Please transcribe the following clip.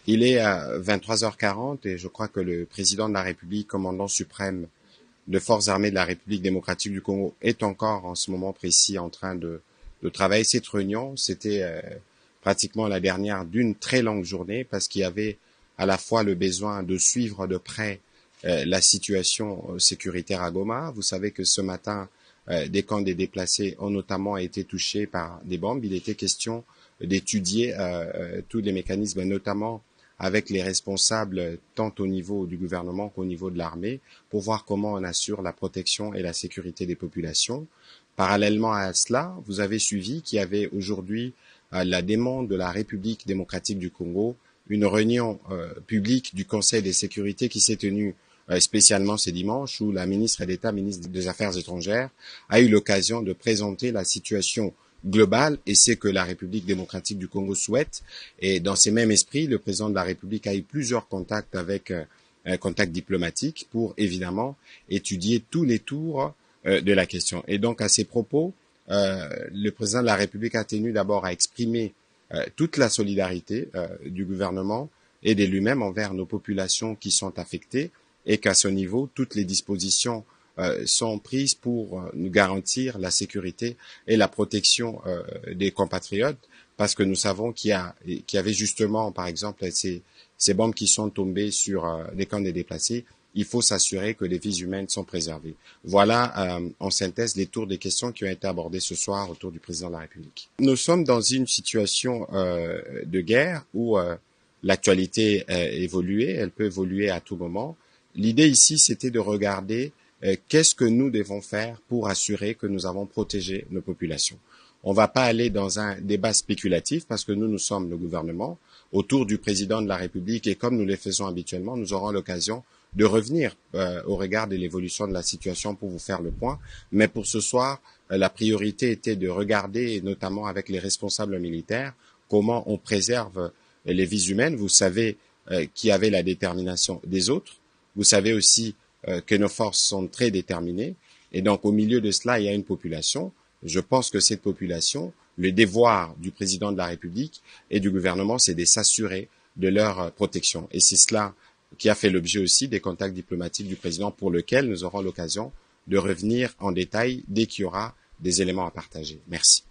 Il est à 23h40 et je crois que le président de la République, commandant suprême des forces armées de la République démocratique du Congo, est encore en ce moment précis en train de travailler. Cette réunion, c'était pratiquement la dernière d'une très longue journée parce qu'il y avait à la fois le besoin de suivre de près la situation sécuritaire à Goma. Vous savez que ce matin, des camps des déplacés ont notamment été touchés par des bombes. Il était question d'étudier tous les mécanismes, notamment avec les responsables tant au niveau du gouvernement qu'au niveau de l'armée, pour voir comment on assure la protection et la sécurité des populations. Parallèlement à cela, vous avez suivi qu'il y avait aujourd'hui, à la demande de la République démocratique du Congo, une réunion publique du Conseil de sécurité qui s'est tenue spécialement ce dimanche, où la ministre d'État, ministre des Affaires étrangères, a eu l'occasion de présenter la situation globale et c'est que la République démocratique du Congo souhaite. Et dans ces mêmes esprits, le président de la République a eu plusieurs contacts avec un contact diplomatique pour évidemment étudier tous les tours de la question. Et donc à ces propos, le président de la République a tenu d'abord à exprimer toute la solidarité du gouvernement et de lui-même envers nos populations qui sont affectées et qu'à ce niveau, toutes les dispositions sont prises pour nous garantir la sécurité et la protection des compatriotes, parce que nous savons qu'il y avait justement, par exemple, ces bombes qui sont tombées sur les camps des déplacés. Il faut s'assurer que les vies humaines sont préservées. Voilà, en synthèse, les tours des questions qui ont été abordées ce soir autour du président de la République. Nous sommes dans une situation de guerre où l'actualité évoluée, elle peut évoluer à tout moment. L'idée ici, c'était de regarder qu'est-ce que nous devons faire pour assurer que nous avons protégé nos populations. On ne va pas aller dans un débat spéculatif parce que nous sommes le gouvernement autour du président de la République et comme nous le faisons habituellement, nous aurons l'occasion de revenir au regard de l'évolution de la situation pour vous faire le point. Mais pour ce soir, la priorité était de regarder, et notamment avec les responsables militaires, comment on préserve les vies humaines. Vous savez qu'il y avait la détermination des autres. Vous savez aussi que nos forces sont très déterminées. Et donc, au milieu de cela, il y a une population. Je pense que cette population, le devoir du président de la République et du gouvernement, c'est de s'assurer de leur protection. Et c'est cela qui a fait l'objet aussi des contacts diplomatiques du président pour lequel nous aurons l'occasion de revenir en détail dès qu'il y aura des éléments à partager. Merci.